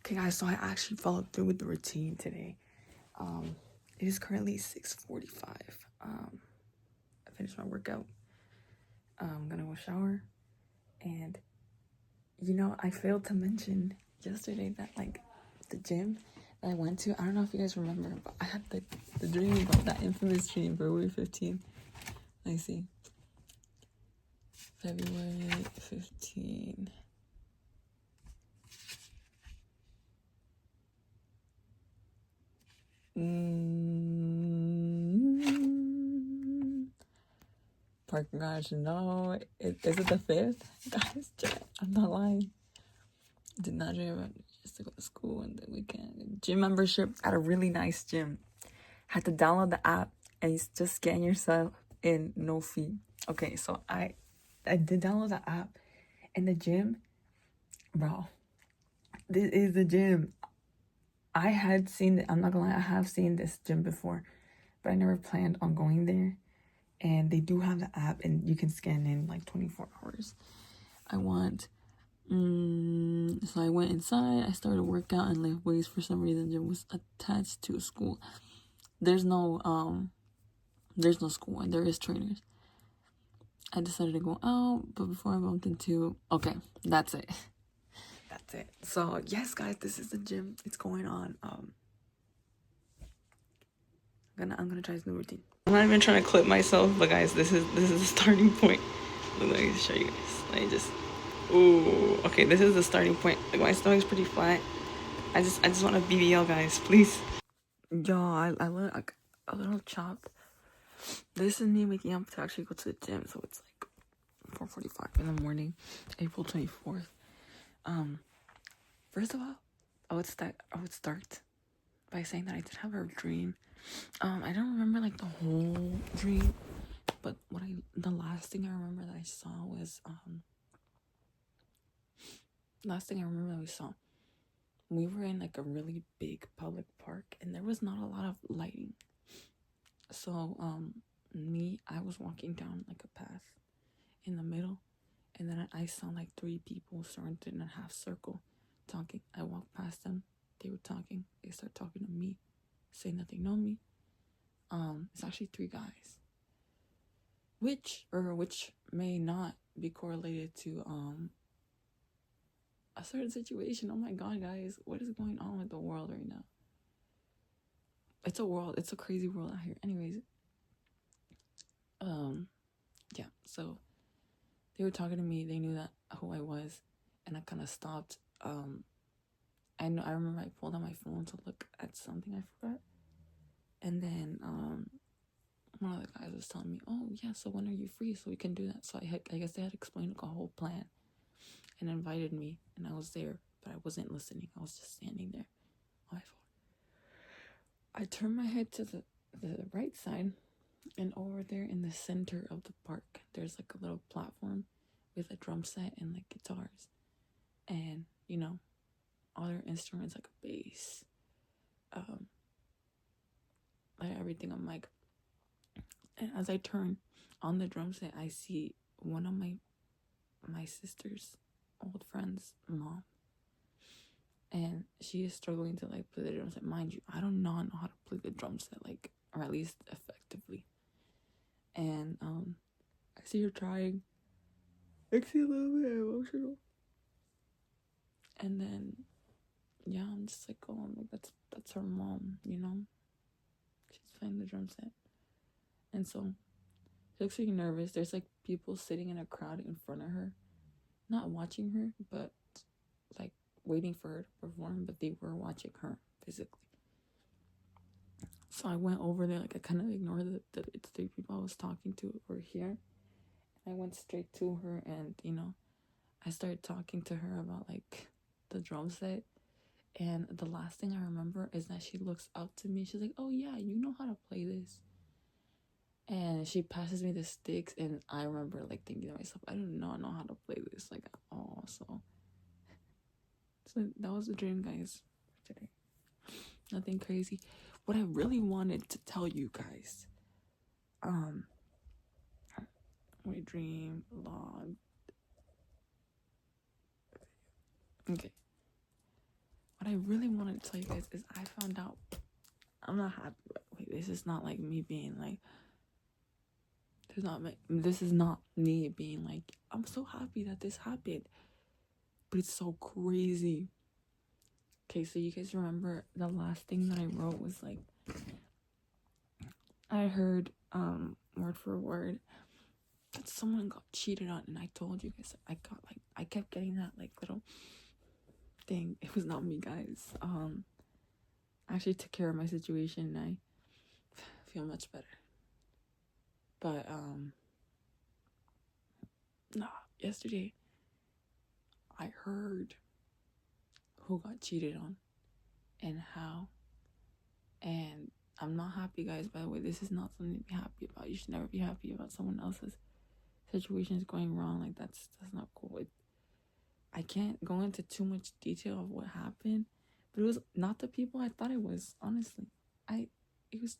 Okay, guys, so I actually followed through with the routine today. It is currently 6:45. I finished my workout. I'm gonna go shower, and I failed to mention yesterday that the gym that I went to. I don't know if you guys remember, but I had the dream about that infamous dream, February 15th. Let me see. February 15th. Parking garage, no. Is it the 5th? Guys, I'm not lying. Did not dream about it. Just to go to school and the weekend. Gym membership at a really nice gym. Had to download the app and you just scan yourself in, no fee. Okay, so I did download the app, and the gym, bro. This is the gym. I had seen it. I'm not gonna lie, I have seen this gym before, but I never planned on going there. And they do have the app, and you can scan in 24 hours. So I went inside, I started a workout and lift weights. For some reason, it was attached to a school. There's no school, and there is trainers. I decided to go out, but before I bumped into, okay, that's it. That's it. So yes, guys, this is the gym. It's going on. I'm gonna try this new routine. I'm not even trying to clip myself, but guys, this is the starting point. Let me show you guys. Let me just. Ooh, okay, this is the starting point. Like, my stomach's pretty flat. I just want a BBL, guys, please. Yo, I look like a little chopped. This is me waking up to actually go to the gym, so it's 4:45 in the morning, April 24th. First of all, I would start by saying that I did have a dream. I don't remember the whole dream, but the last thing I remember that I saw was we were in a really big public park, and there was not a lot of lighting. So I was walking down a path in the middle, and then I saw 3 people surrounded in a half circle talking. I walked past them. They were talking. They started talking to me, saying that they know me. It's actually 3 guys, which may not be correlated to a certain situation. Oh my god, guys, what is going on with the world right now? It's a crazy world out here. Anyways, yeah, so they were talking to me. They knew who I was, and I kind of stopped. I remember I pulled out my phone to look at something I forgot, and then one of the guys was telling me, "Oh yeah, so when are you free so we can do that?" So I guess they had explained a whole plan, and invited me, and I was there, but I wasn't listening. I was just standing there on my phone. I turned my head to the right side, and over there in the center of the park, there's a little platform with a drum set and guitars, and other instruments like a bass, everything. I'm like, and as I turn on the drum set, I see one of my sister's old friend's mom, and she is struggling to play the drum set. Mind you, I do not know how to play the drum set or at least effectively. And I see her trying. Makes me a little bit emotional. And then I'm just oh, that's her mom, She's playing the drum set. And so she looks really nervous. There's people sitting in a crowd in front of her, not watching her, but waiting for her to perform, but they were watching her physically. So I went over there, I kind of ignored the 3 people I was talking to were here. I went straight to her, and I started talking to her about the drum set. And the last thing I remember is that she looks up to me. She's like, "Oh yeah, you know how to play this." And she passes me the sticks, and I remember thinking to myself, I do not know how to play this at all. So that was the dream, guys, for today. Nothing crazy. What I really wanted to tell you guys, my dream log. Okay. what I really wanted to tell you guys is I found out I'm not happy. Wait, this is not like me being like, this is not me being like, I'm so happy that this happened. But it's so crazy. Okay, so you guys remember the last thing that I wrote was like, I heard word for word that someone got cheated on, and I told you guys I kept getting that like little thing. It was not me, guys. I actually took care of my situation, and I feel much better. But yesterday I heard who got cheated on and how, and I'm not happy, guys. By the way, this is not something to be happy about. You should never be happy about someone else's situation is going wrong. Like that's not cool. I can't go into too much detail of what happened, but it was not the people I thought it was. Honestly, it was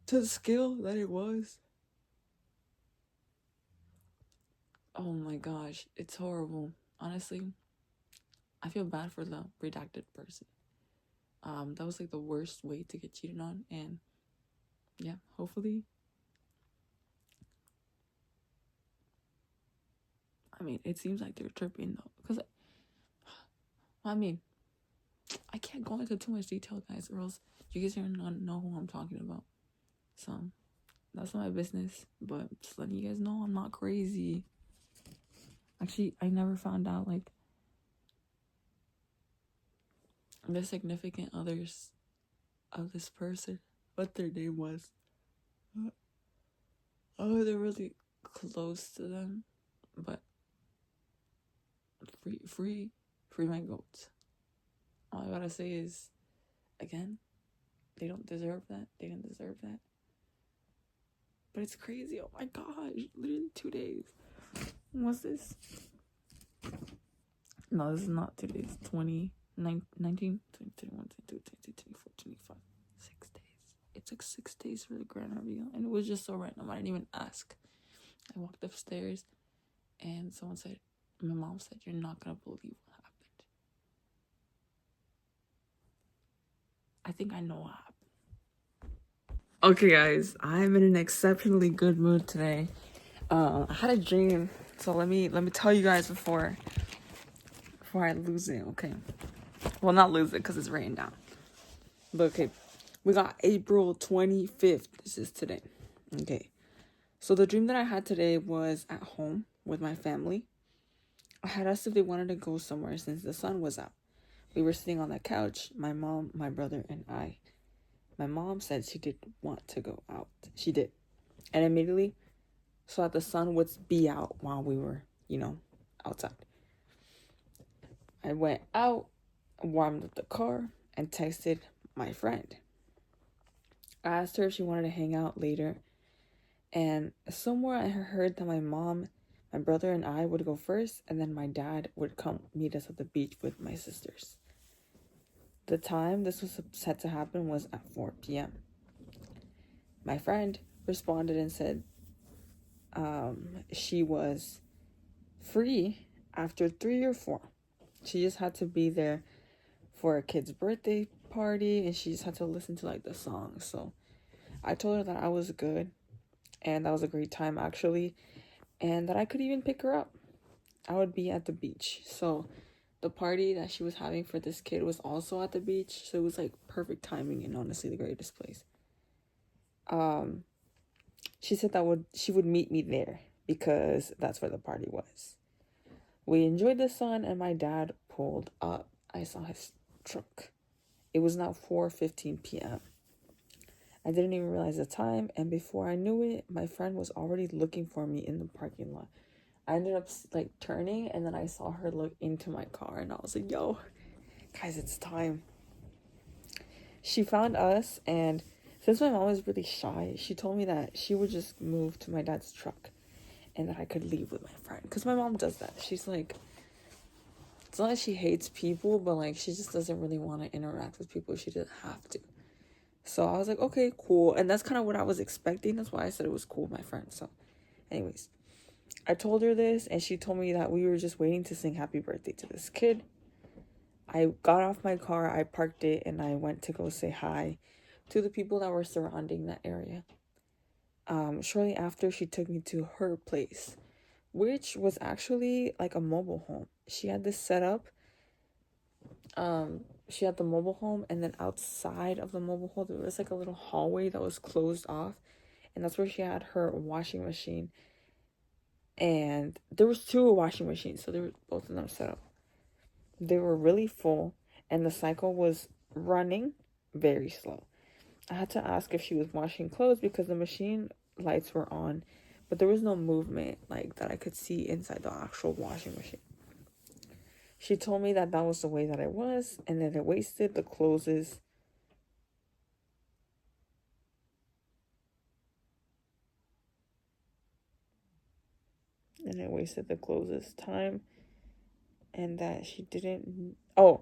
to the scale that it was. Oh my gosh, it's horrible. Honestly, I feel bad for the redacted person. That was like the worst way to get cheated on, and yeah, hopefully. I mean, it seems like they're tripping though, because I mean, I can't go into too much detail, guys, or else you guys are not know who I'm talking about. So that's not my business, but just letting you guys know I'm not crazy. Actually, I never found out like the significant others of this person, what their name was. Oh, they're really close to them, but free my goats. All I gotta say is, again, they don't deserve that. They didn't deserve that. But it's crazy. Oh my gosh, literally 2 days. What's this? No, this is not 2 days. 20, 19, 20, 21, 22, 23, 24, 25. 6 days. It took 6 days for the grand reveal, and it was just so random. I didn't even ask. I walked upstairs, and my mom said, "You're not gonna believe what happened." I think I know what happened. Okay, guys, I'm in an exceptionally good mood today. I had a dream, so let me tell you guys before I lose it. Okay, well, not lose it because it's raining down. But okay, we got April 25th. This is today. Okay, so the dream that I had today was at home with my family. I had asked if they wanted to go somewhere since the sun was out. We were sitting on the couch, my mom, my brother, and I. My mom said she did want to go out. She did. And immediately so that the sun would be out while we were, outside. I went out, warmed up the car, and texted my friend. I asked her if she wanted to hang out later. And somewhere I heard that my mom, my brother, and I would go first, and then my dad would come meet us at the beach with my sisters. The time this was set to happen was at 4 p.m. My friend responded and said she was free after 3 or 4. She just had to be there for a kid's birthday party, and she just had to listen to like the song. So I told her that I was good, and that was a great time actually, and that I could even pick her up. I would be at the beach. So the party that she was having for this kid was also at the beach, so it was like perfect timing and honestly the greatest place. She said that she would meet me there because that's where the party was. We enjoyed the sun, and my dad pulled up. I saw his truck. It was now 4:15 p.m. I didn't even realize the time, and before I knew it, my friend was already looking for me in the parking lot. I ended up like turning, and then I saw her look into my car, and I was like, "Yo, guys, it's time." She found us, and since my mom was really shy, she told me that she would just move to my dad's truck and that I could leave with my friend. Because my mom does that. She's like, it's not that she hates people, but like she just doesn't really want to interact with people. She doesn't have to. So I was like, okay, cool. And that's kind of what I was expecting. That's why I said it was cool with my friend. So anyways, I told her this, and she told me that we were just waiting to sing happy birthday to this kid. I got off my car, I parked it, and I went to go say hi to the people that were surrounding that area. Shortly after, she took me to her place, which was actually like a mobile home. She had this set up. She had the mobile home, and then outside of the mobile home, there was like a little hallway that was closed off, and that's where she had her washing machine. And there was two washing machines, so they were both of them set up. They were really full, and the cycle was running very slow. I had to ask if she was washing clothes because the machine lights were on, but there was no movement like that I could see inside the actual washing machine. She told me that that was the way that it was, and that it wasted the clothes' time, and that she didn't. Oh,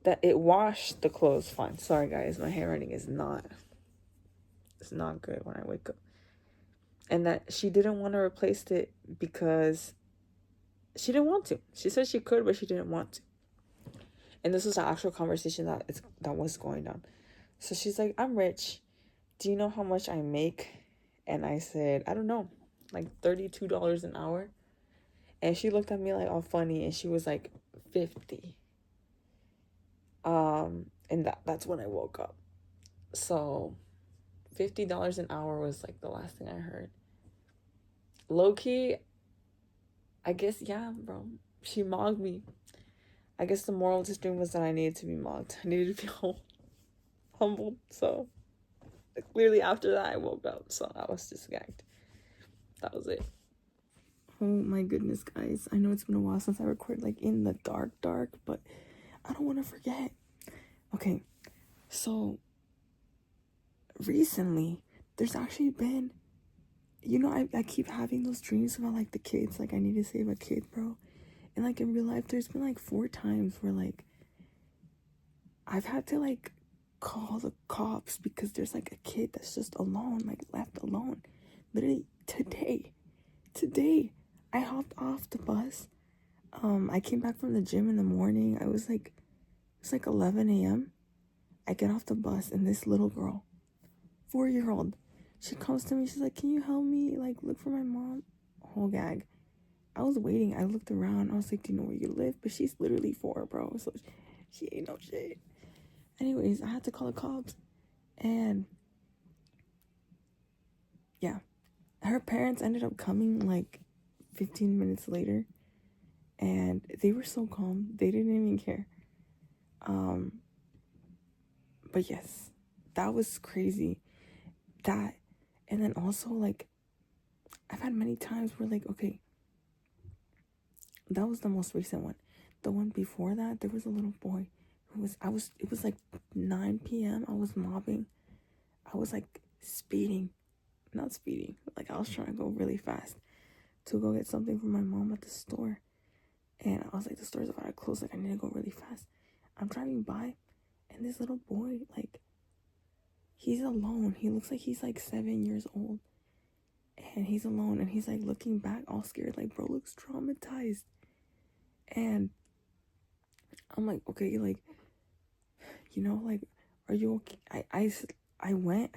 that it washed the clothes fine. Sorry, guys, my handwriting is not. It's not good when I wake up. And that she didn't want to replace it because she didn't want to. She said she could, but she didn't want to. And this was the actual conversation that was going on. So she's like, I'm rich. Do you know how much I make? And I said, I don't know, like $32 an hour. And she looked at me like all funny, and she was like, 50. And that's when I woke up. So $50 an hour was like the last thing I heard. Low key, I guess, yeah, bro. She mocked me. I guess the moral of the story was that I needed to be mocked. I needed to be humbled. So clearly after that, I woke up. So I was just gagged. That was it. Oh my goodness, guys. I know it's been a while since I recorded like in the dark, but I don't want to forget. Okay, so recently, there's actually been, I keep having those dreams about like the kids. Like I need to save a kid, bro. And like in real life, there's been like 4 times where like I've had to like call the cops because there's like a kid that's just alone, like left alone. Literally today, I hopped off the bus. I came back from the gym in the morning. It's like 11 a.m. I get off the bus and this little girl, 4-year-old, she comes to me. She's like, can you help me? Like, look for my mom. Whole gag. I was waiting. I looked around. I was like, do you know where you live? But she's literally 4, bro. So she ain't no shit. Anyways, I had to call the cops. And yeah, her parents ended up coming like 15 minutes later. And they were so calm. They didn't even care. But yes, that was crazy. That, and then also like, I've had many times where like, okay, that was the most recent one. The one before that, there was a little boy who it was like 9 p.m. I was mobbing. I was like not speeding. Like I was trying to go really fast to go get something from my mom at the store. And I was like, the store's about to close. Like I need to go really fast. I'm driving by, and this little boy, like, he's alone. He looks like he's like 7 years old. And he's alone, and he's like looking back all scared, like, bro looks traumatized. And I'm like, okay, like, like, are you okay? I went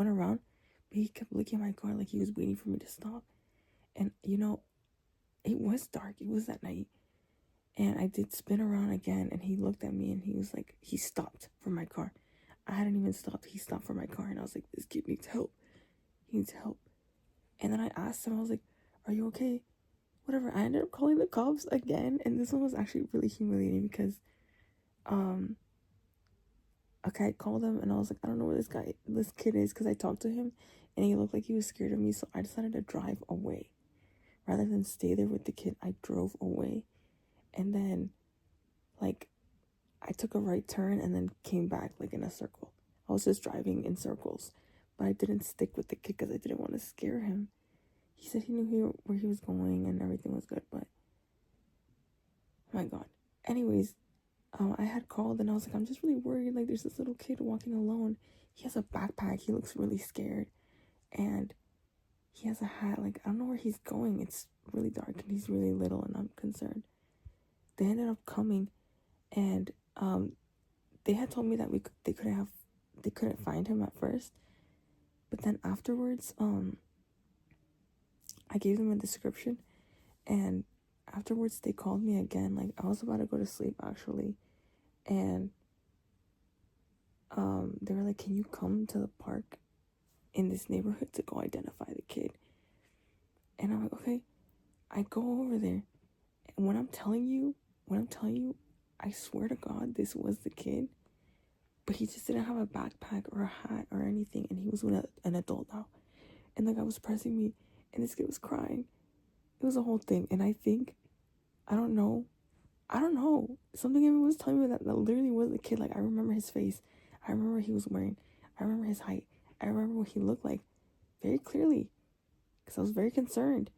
around, but he kept looking at my car like he was waiting for me to stop. And it was dark. It was that night. And I did spin around again, and he looked at me, and he was like, he stopped for my car. I hadn't even stopped. He stopped for my car, and I was like, this kid needs help. He needs help. And then I asked him, I was like, are you okay? Whatever. I ended up calling the cops again, and this one was actually really humiliating because, okay, I called him, and I was like, I don't know where this kid is, because I talked to him, and he looked like he was scared of me, so I decided to drive away. Rather than stay there with the kid, I drove away. And then, like, I took a right turn and then came back, like, in a circle. I was just driving in circles, but I didn't stick with the kid because I didn't want to scare him. He said he knew where he was going and everything was good, but, oh my God. Anyways, I had called and I was like, I'm just really worried. Like, there's this little kid walking alone. He has a backpack. He looks really scared. And he has a hat. Like, I don't know where he's going. It's really dark and he's really little, and I'm concerned. They ended up coming, and they had told me that they couldn't find him at first, but then afterwards, I gave them a description, and afterwards they called me again. Like, I was about to go to sleep actually, and they were like, "Can you come to the park in this neighborhood to go identify the kid?" And I'm like, "Okay." I go over there, and when I'm telling you, I swear to God, this was the kid, but he just didn't have a backpack or a hat or anything, and he was an adult now. And the guy was pressing me, and this kid was crying. It was a whole thing, and I think, I don't know, something in me was telling me that literally was the kid. Like, I remember his face, I remember what he was wearing, I remember his height, I remember what he looked like very clearly, because I was very concerned.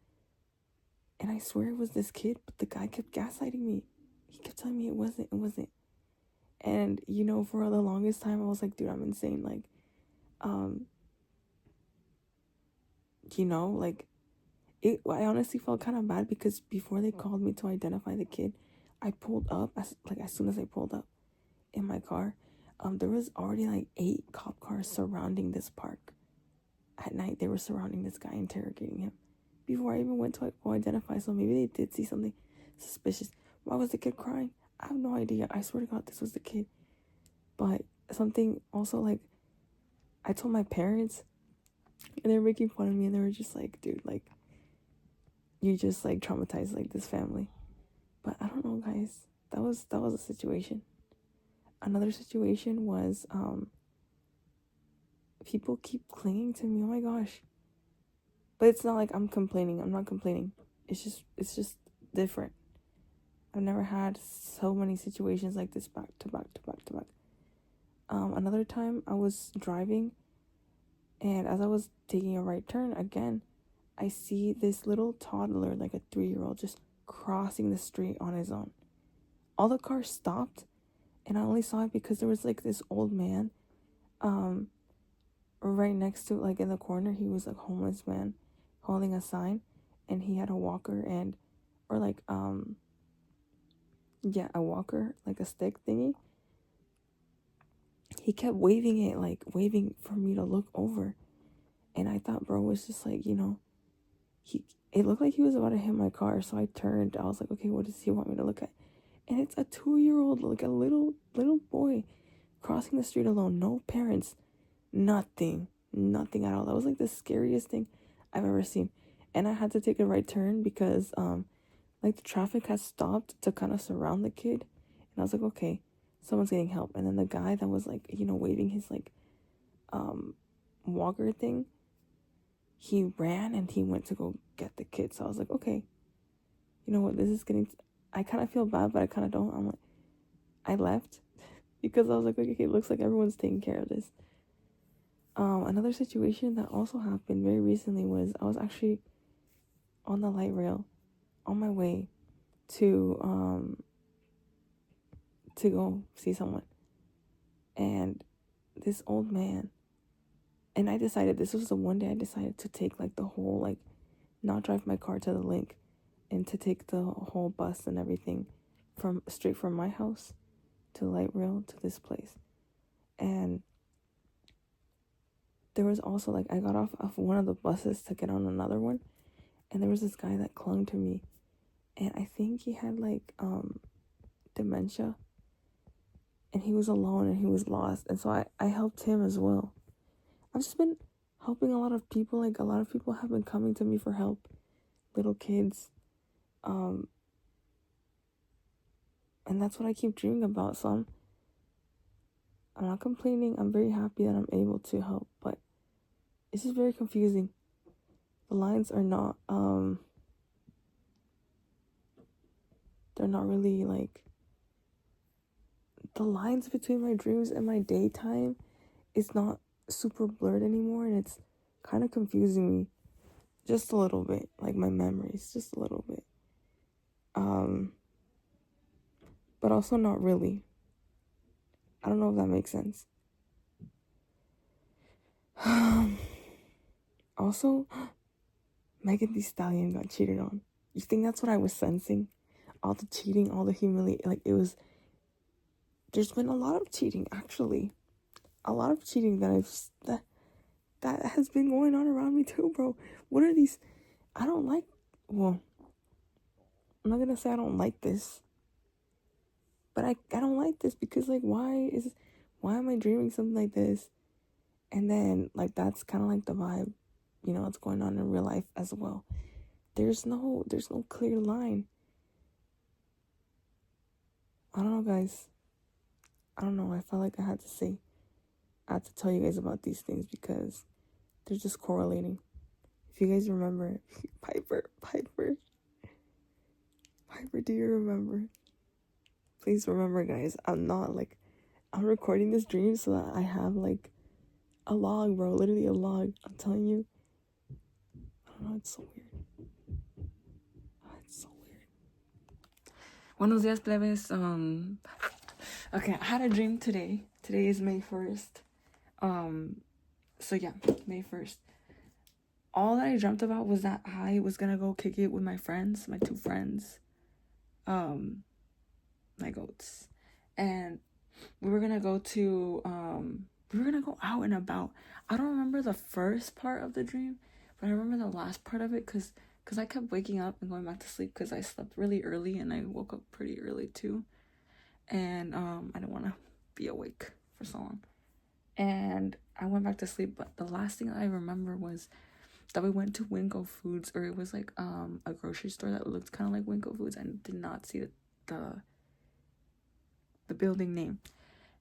And I swear it was this kid, but the guy kept gaslighting me. He kept telling me it wasn't. And, for the longest time, I was like, dude, I'm insane. Like, like, I honestly felt kind of bad because before they called me to identify the kid, I pulled up, as soon as I pulled up in my car, there was already like 8 cop cars surrounding this park. At night, they were surrounding this guy, interrogating him before I even went to go identify. So maybe they did see something suspicious. Why was the kid crying? I have no idea. I swear to God, this was the kid. But something also, like, I told my parents, and they were making fun of me, and they were just like, dude, like, you just like traumatized like this family. But I don't know, guys. That was a situation. Another situation was people keep clinging to me. Oh my gosh. But it's not like I'm complaining. I'm not complaining. It's just different. I've never had so many situations like this back to back to back to back. Another time I was driving, and as I was taking a right turn again, I see this little toddler, like a 3-year-old, just crossing the street on his own. All the cars stopped, and I only saw it because there was like this old man, right next to, like, in the corner. He was like a homeless man holding a sign, and he had a walker or like a walker, like a stick thingy. He kept waving it, like waving for me to look over, and I thought bro was just like, it looked like he was about to hit my car. So I turned. I was like, okay, what does he want me to look at? And it's a 2-year-old, like a little boy, crossing the street alone, no parents, nothing at all. That was like the scariest thing I've ever seen. And I had to take a right turn because like the traffic had stopped to kind of surround the kid, and I was like, okay, someone's getting help. And then the guy that was like, waving his like walker thing, he ran and he went to go get the kid. So I was like, okay, you know what, this is getting I kind of feel bad, but I kind of don't. I'm like, I left because I was like, okay, it looks like everyone's taking care of this. Another situation that also happened very recently was I was actually on the light rail on my way to go see someone, and this old man, and I decided, this was the one day I decided to take like the whole, like, not drive my car to the link, and to take the whole bus and everything straight from my house to light rail to this place. And there was also, like, I got off of one of the buses to get on another one, and there was this guy that clung to me, and I think he had like dementia, and he was alone and he was lost, and so I helped him as well. I've just been helping a lot of people. Like, a lot of people have been coming to me for help, little kids, and that's what I keep dreaming about. So I'm not complaining. I'm very happy that I'm able to help, but it's just very confusing. The lines are not they're not really like, the lines between my dreams and my daytime is not super blurred anymore, and it's kind of confusing me just a little bit, like my memories, just a little bit. But also not really. I don't know if that makes sense. Also, Megan Thee Stallion got cheated on. You think that's what I was sensing? All the cheating, all the humiliation. Like, it was there's been a lot of cheating, actually. A lot of cheating that has been going on around me too, bro. What are these? I don't like, well, I'm not gonna say I don't like this, but I don't like this because, like, why am I dreaming something like this? And then, like, that's kind of like the vibe, what's going on in real life as well. There's no clear line. I don't know, guys. I don't know. I felt like I had to tell you guys about these things because they're just correlating. If you guys remember, Piper, do you remember? Please remember, guys, I'm recording this dream so that I have, like, a log, bro. Literally a log. I'm telling you. I don't know, it's so weird. It's so weird. Buenos días, plebes. Okay, I had a dream today. Today is May 1st. So yeah, May 1st. All that I dreamt about was that I was gonna go kick it with my friends, my two friends, my goats, and we were gonna go out and about. I don't remember the first part of the dream, but I remember the last part of it because I kept waking up and going back to sleep because I slept really early and I woke up pretty early too, and I didn't want to be awake for so long, and I went back to sleep. But the last thing I remember was that we went to Winco Foods, or it was like a grocery store that looked kind of like Winco Foods. I did not see the building name.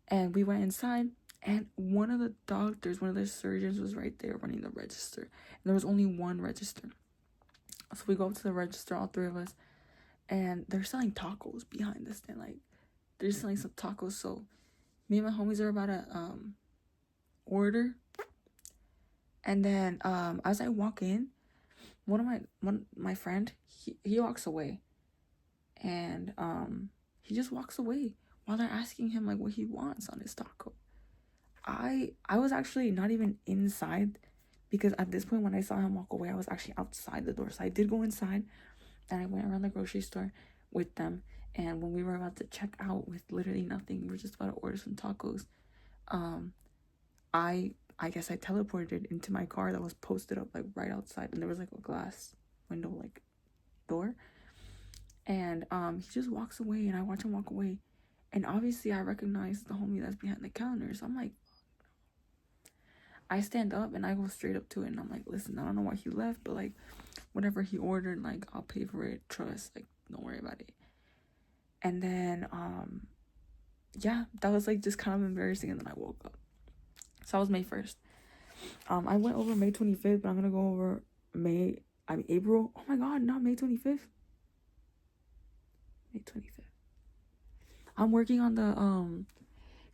And we went inside, and one of the doctors, one of the surgeons, was right there running the register. And there was only one register. So we go up to the register, all three of us, and they're selling tacos behind the stand. Like, they're selling some tacos. So me and my homies are about to order. And then as I walk in, my friend, he walks away. And he just walks away while they're asking him, like, what he wants on his taco. I was actually not even inside, because at this point when I saw him walk away, I was actually outside the door. So I did go inside, and I went around the grocery store with them. And when we were about to check out with literally nothing, we were just about to order some tacos, I guess I teleported into my car that was posted up, like, right outside, and there was, like, a glass window, like, door. And he just walks away, and I watch him walk away. And obviously I recognize the homie that's behind the counter. So I'm like, I stand up and I go straight up to it, and I'm like, listen, I don't know why he left, but, like, whatever he ordered, like, I'll pay for it. Trust, like, don't worry about it. And then yeah, that was, like, just kind of embarrassing. And then I woke up. So that was May 1st. I went over May 25th, but I'm gonna go over April. Oh my god, not May 25th. May 25th. I'm working on the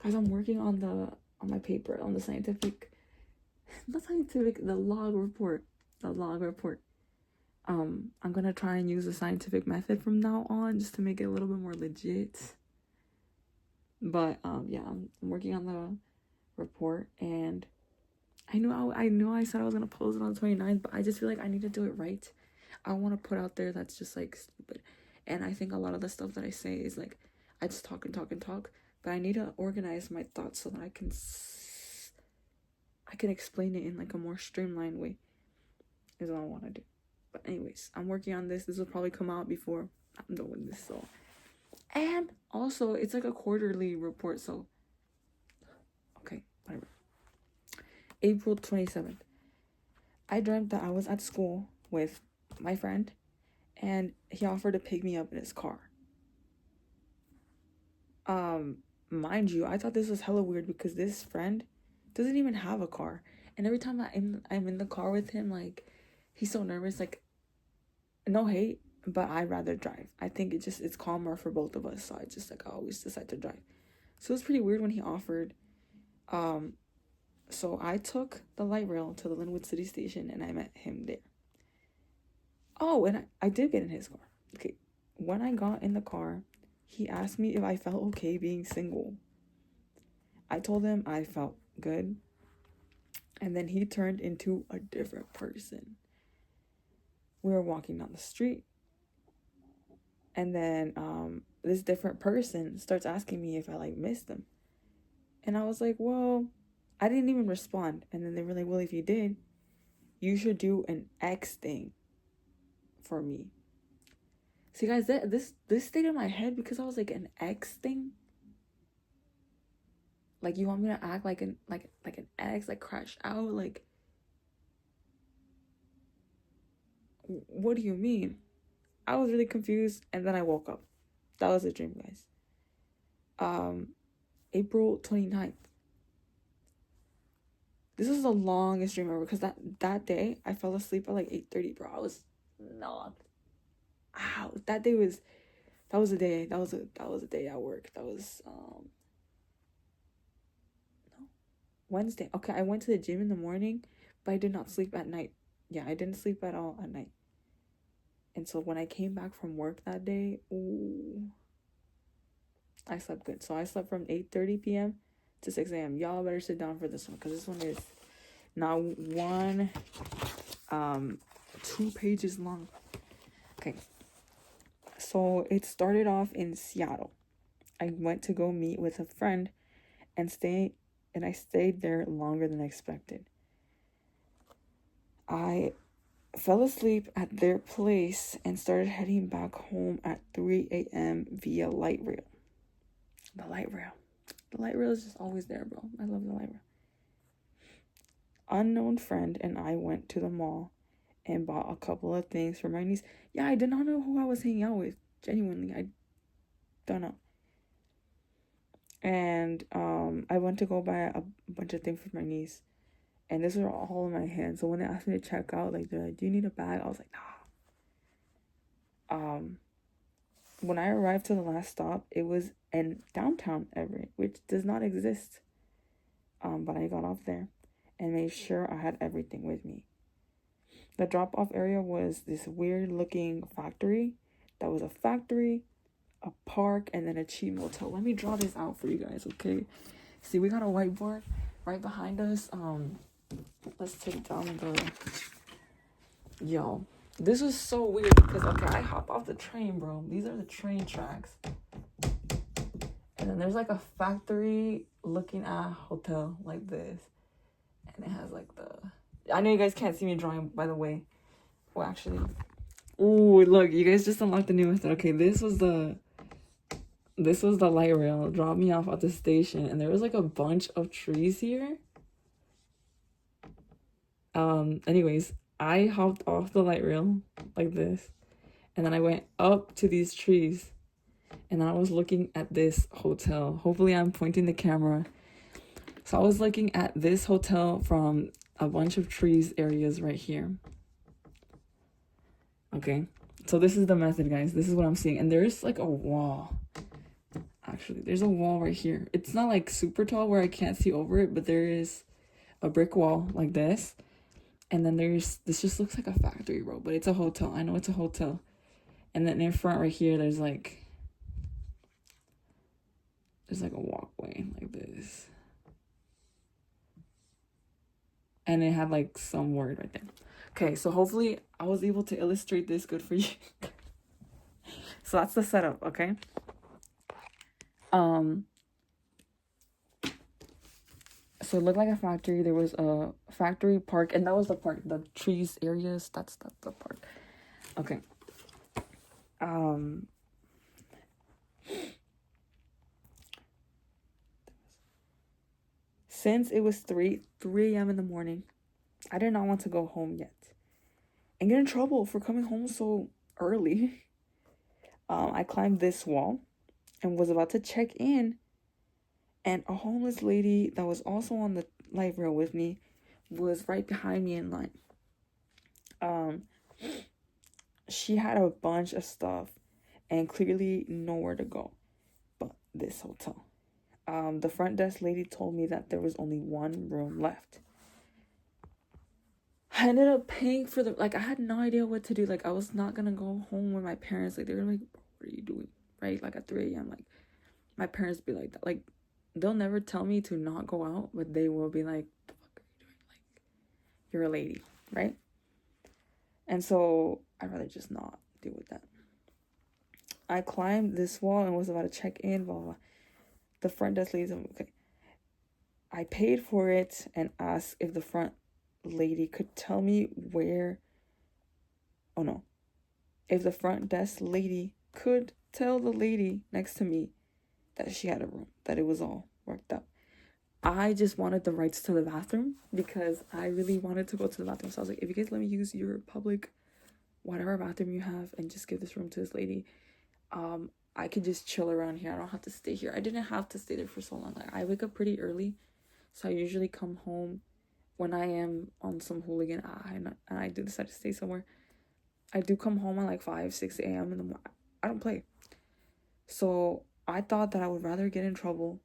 guys, I'm working on my paper, on the log report. I'm gonna try and use the scientific method from now on, just to make it a little bit more legit. But yeah, I'm working on the report, and I knew I said I was gonna post it on the 29th, but I just feel like I need to do it right. I don't want to put out there that's just, like, stupid. And I think a lot of the stuff that I say is, like, I just talk and talk and talk, but I need to organize my thoughts so that I can explain it in, like, a more streamlined way, is what I want to do. But anyways, I'm working on this. This will probably come out before I'm done with this. So, and also it's like a quarterly report. So, okay, whatever. April 27th. I dreamt that I was at school with my friend, and he offered to pick me up in his car. Mind you, I thought this was hella weird because this friend doesn't even have a car, and every time I'm in the car with him, like, he's so nervous. Like, no hate, but I'd rather drive. I think it's calmer for both of us, so I always decide to drive. So it was pretty weird when he offered. So I took the light rail to the Linwood City Station, and I met him there. Oh, and I did get in his car. Okay, when I got in the car, he asked me if I felt okay being single. I told him I felt good, and then he turned into a different person. We were walking down the street, and then this different person starts asking me if I like miss them. And I was like, well, I didn't even respond. And then they were like, well, if you did, you should do an X thing for me. See, guys, this stayed in my head because I was like, an X thing? Like, you want me to act like an X, like crash out? Like, what do you mean? I was really confused, and then I woke up. That was a dream, guys. April 29th. This was the longest dream ever because that day I fell asleep at like 8:30, bro. I was not out. That was a day. That was a day at work. That was no, Wednesday. Okay, I went to the gym in the morning, but I did not sleep at night. Yeah, I didn't sleep at all at night. And so when I came back from work that day, ooh, I slept good. So I slept from 8:30 p.m. to 6 a.m. Y'all better sit down for this one because this one is not one 2 pages long. Okay. So it started off in Seattle. I went to go meet with a friend and I stayed there longer than expected. I fell asleep at their place and started heading back home at 3 a.m. via light rail. The light rail. The light rail is just always there, bro. I love the light rail. Unknown friend and I went to the mall and bought a couple of things for my niece. Yeah, I did not know who I was hanging out with. Genuinely, I don't know. And I went to go buy a bunch of things for my niece. And this was all in my hand. So when they asked me to check out, like, they're like, do you need a bag? I was like, nah. When I arrived to the last stop, it was in downtown Everett, which does not exist. But I got off there and made sure I had everything with me. The drop-off area was this weird-looking factory. That was a factory, a park, and then a cheap motel. Let me draw this out for you guys, okay? See, we got a whiteboard right behind us. Let's take down Yo, this was so weird because, okay, I hop off the train, bro. These are the train tracks. And then there's like a factory looking at a hotel like this. And it has like I know you guys can't see me drawing, by the way. Well, actually. Ooh, look, you guys just unlocked the new method. Okay, this was the light rail. Dropped me off at the station. And there was like a bunch of trees here. Anyways, I hopped off the light rail like this. And then I went up to these trees. And I was looking at this hotel. Hopefully I'm pointing the camera. So I was looking at this hotel from a bunch of trees areas right here. Okay. So this is the method, guys. This is what I'm seeing. And there's like a wall. Actually, there's a wall right here. It's not like super tall where I can't see over it, but there is a brick wall like this. And then this just looks like a factory, bro, but it's a hotel. I know it's a hotel. And then in front right here, there's like a walkway like this. And it had like some word right there. Okay, so hopefully I was able to illustrate this good for you. So that's the setup, okay? So it looked like a factory. There was a factory park, and that was the park. The trees areas, that's the park. Okay. Since it was 3 a.m. in the morning, I did not want to go home yet and get in trouble for coming home so early. I climbed this wall and was about to check in, and a homeless lady that was also on the light rail with me was right behind me in line. She had a bunch of stuff and clearly nowhere to go but this hotel. The front desk lady told me that there was only one room left. I ended up paying for I had no idea what to do. Like, I was not gonna go home with my parents. Like, they were like, what are you doing? Right? Like, at 3 a.m. Like, my parents be like that. Like, they'll never tell me to not go out, but they will be like, the fuck are you doing? Like, you're a lady, right? And so I'd rather just not deal with that. I climbed this wall and was about to check in, blah, blah, blah. The front desk lady, okay. I paid for it and asked if the front lady could tell me where. Oh no. If the front desk lady could tell the lady next to me that she had a room, that it was all worked out. I just wanted the rights to the bathroom because I really wanted to go to the bathroom. So I was like, if you guys let me use your public, whatever bathroom you have, and just give this room to this lady, I could just chill around here. I don't have to stay here. I didn't have to stay there for so long. Like, I wake up pretty early, so I usually come home when I am on some hooligan and I do decide to stay somewhere. I do come home at like 5, 6 a.m. in the morning. I don't play. So I thought that I would rather get in trouble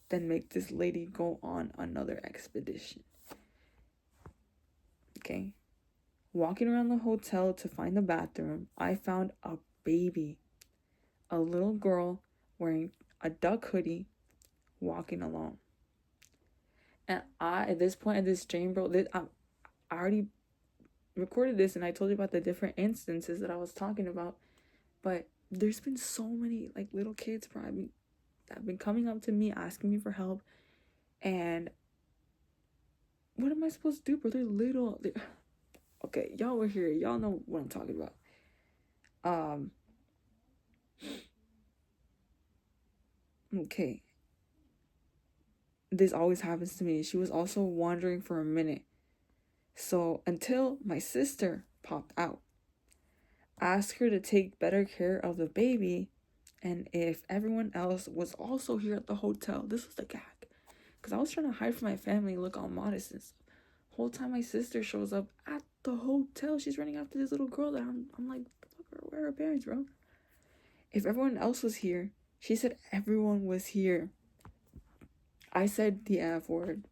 than make this lady go on another expedition. Okay. Walking around the hotel to find the bathroom, I found a baby. A little girl wearing a duck hoodie walking along. And at this point in this dream, bro, I already recorded this and I told you about the different instances that I was talking about. But there's been so many like little kids, bro, that have been coming up to me asking me for help. And what am I supposed to do, bro? They're little. Okay, y'all were here. Y'all know what I'm talking about. Okay. This always happens to me. She was also wandering for a minute. So until my sister popped out, asked her to take better care of the baby, and if everyone else was also here at the hotel. This was the gag. Because I was trying to hide from my family and look all modest and stuff. Whole time my sister shows up at the hotel. She's running after this little girl that I'm like, where are her parents, bro? If everyone else was here, she said everyone was here. I said the F word.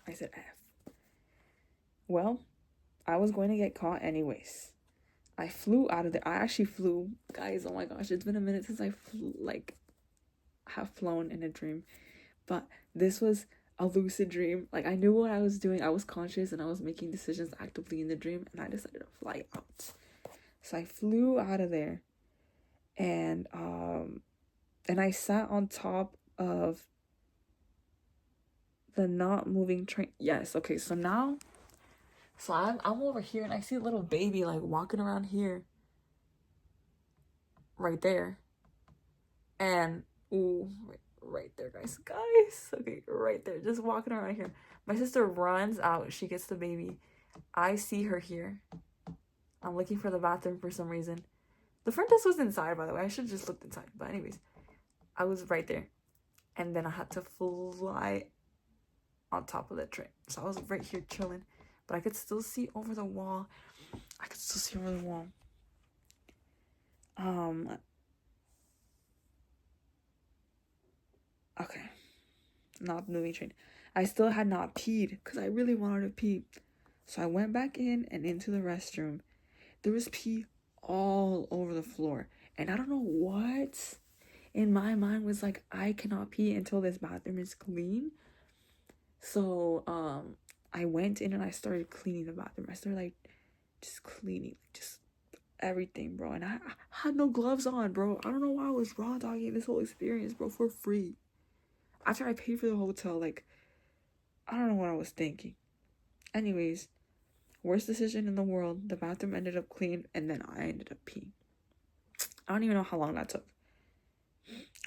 I said F. Well, I was going to get caught anyways. I flew out of there. I actually flew. Guys, oh my gosh, it's been a minute since I have flown in a dream. But this was a lucid dream. Like, I knew what I was doing. I was conscious and I was making decisions actively in the dream. And I decided to fly out. So I flew out of there. And I sat on top of the not moving train. Yes, okay, so now, so I'm over here and I see a little baby like walking around here. Right there. And, ooh, right there, guys. Okay, right there. Just walking around here. My sister runs out. She gets the baby. I see her here. I'm looking for the bathroom for some reason. The front desk was inside, by the way. I should have just looked inside. But anyways, I was right there. And then I had to fly on top of the train. So I was right here chilling. But I could still see over the wall. Okay. Not moving train. I still had not peed because I really wanted to pee. So I went back in and into the restroom. There was pee all over the floor. And I don't know what in my mind was like, I cannot pee until this bathroom is clean. So I went in and I started cleaning the bathroom. I started like just cleaning, just everything, bro. And I had no gloves on, bro. I don't know why I was raw dogging this whole experience, bro, for free. After I paid for the hotel, like, I don't know what I was thinking. Anyways, worst decision in the world. The bathroom ended up clean, and then I ended up peeing. I don't even know how long that took.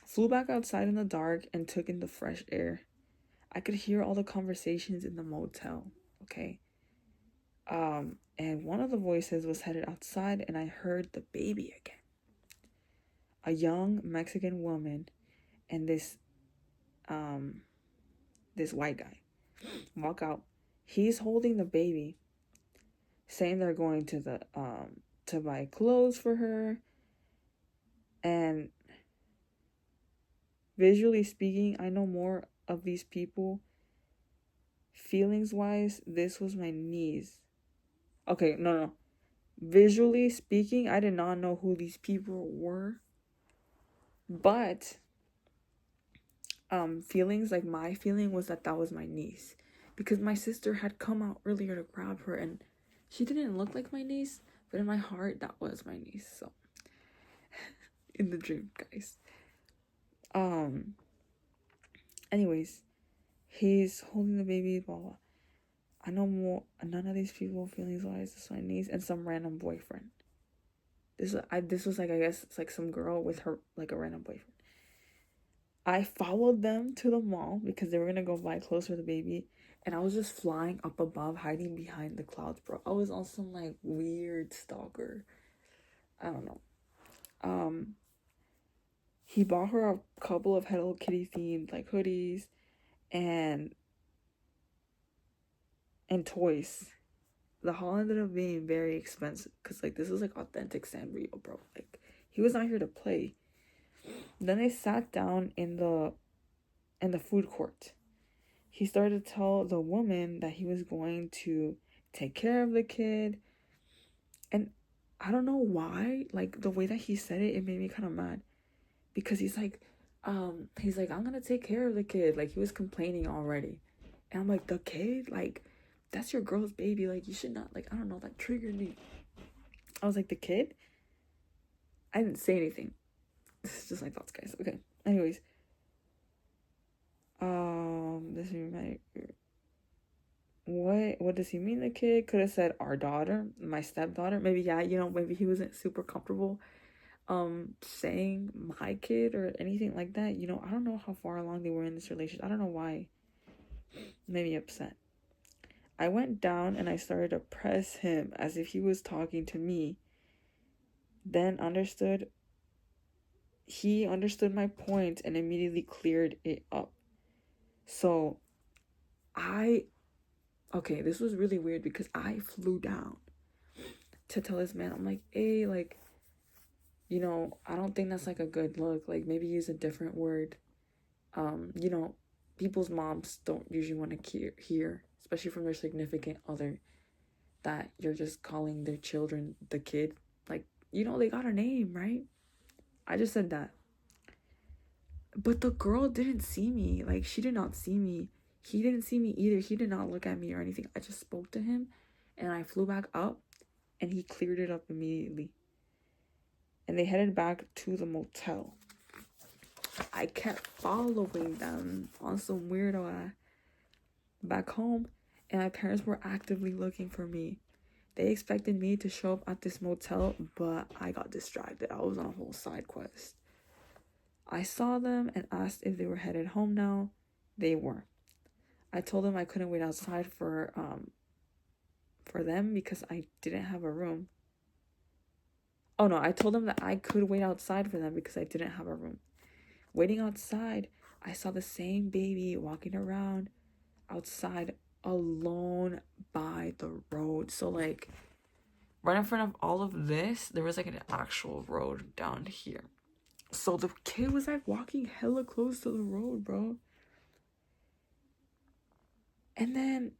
Flew back outside in the dark and took in the fresh air. I could hear all the conversations in the motel, okay? And one of the voices was headed outside, and I heard the baby again. A young Mexican woman and this white guy walk out. He's holding the baby, saying they're going to the to buy clothes for her. And visually speaking, I know more of these people. Feelings wise, this was my niece. Okay, no. Visually speaking, I did not know who these people were. But feelings, like my feeling was that was my niece. Because my sister had come out earlier to grab her and she didn't look like my niece, but in my heart, that was my niece. So in the dream, guys. Anyways, he's holding the baby, blah, blah. I know more. None of these people feelings wise. This is my niece and some random boyfriend. This was like, I guess it's like some girl with her, like, a random boyfriend. I followed them to the mall because they were gonna go buy clothes for the baby, and I was just flying up above, hiding behind the clouds, bro. I was on some like weird stalker. I don't know. He bought her a couple of Hello Kitty themed like hoodies and toys. The haul ended up being very expensive because like this was like authentic Sanrio, bro. Like he was not here to play. Then they sat down in the food court. He started to tell the woman that he was going to take care of the kid. And I don't know why, like the way that he said it made me kind of mad. Because he's like, I'm gonna take care of the kid. Like he was complaining already. And I'm like, the kid? Like, that's your girl's baby. Like, you should not, like, I don't know, that triggered me. I was like, the kid? I didn't say anything. This is just my thoughts, guys. Okay. Anyways. This is my... What does he mean, the kid? Could have said our daughter, my stepdaughter. Maybe, yeah, you know, maybe he wasn't super comfortable saying my kid or anything like that. You know, I don't know how far along they were in this relationship. I don't know why. Made me upset. I went down and I started to press him as if he was talking to me. Then he understood my point and immediately cleared it up. So okay, this was really weird because I flew down to tell this man, I'm like, hey, like, you know, I don't think that's like a good look. Like maybe use a different word. You know, people's moms don't usually want to hear, especially from their significant other, that you're just calling their children the kid. Like, you know, they got a name, right? I just said that. But the girl didn't see me. Like, she did not see me. He didn't see me either. He did not look at me or anything. I just spoke to him and I flew back up and he cleared it up immediately. And they headed back to the motel. I kept following them on some weirdo back home, and my parents were actively looking for me. They expected me to show up at this motel, but I got distracted. I was on a whole side quest. I saw them and asked if they were headed home now. They were. I told them I couldn't wait outside for them because I didn't have a room. Oh no, I told them that I could wait outside for them because I didn't have a room. Waiting outside, I saw the same baby walking around outside alone by the road. So like right in front of all of this, there was like an actual road down here. So the kid was like walking hella close to the road, bro. And then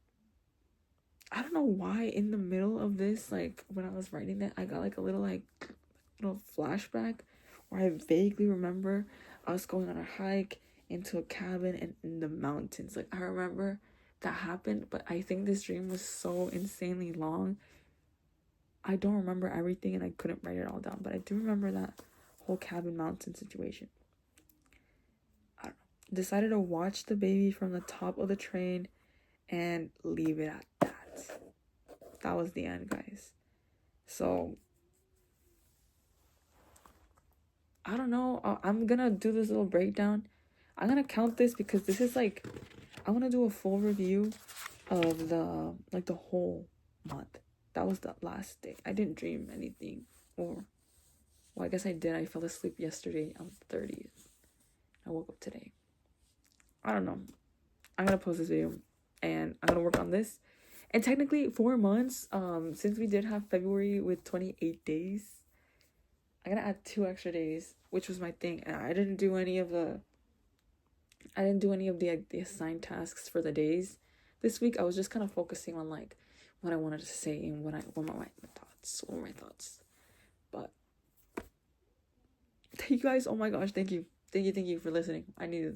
I don't know why in the middle of this, like when I was writing that, I got like a little flashback where I vaguely remember us going on a hike into a cabin and in the mountains. Like I remember that happened, but I think this dream was so insanely long. I don't remember everything and I couldn't write it all down, but I do remember that whole cabin mountain situation. I don't know. Decided to watch the baby from the top of the train and leave it at that. That was the end, guys. So I don't know. I'm gonna do this little breakdown. I'm gonna count this because this is like, I want to do a full review of the whole month. That was the last day. I didn't dream anything, or well, I guess I did. I fell asleep yesterday on the 30th. I woke up today. I don't know. I'm gonna post this video and I'm gonna work on this. And technically 4 months, since we did have February with 28 days, I'm gonna add 2 extra days, which was my thing. And I didn't do any of the assigned tasks for the days this week. I was just kind of focusing on like what I wanted to say and what were my thoughts. But thank you guys. Oh my gosh, thank you for listening. I needed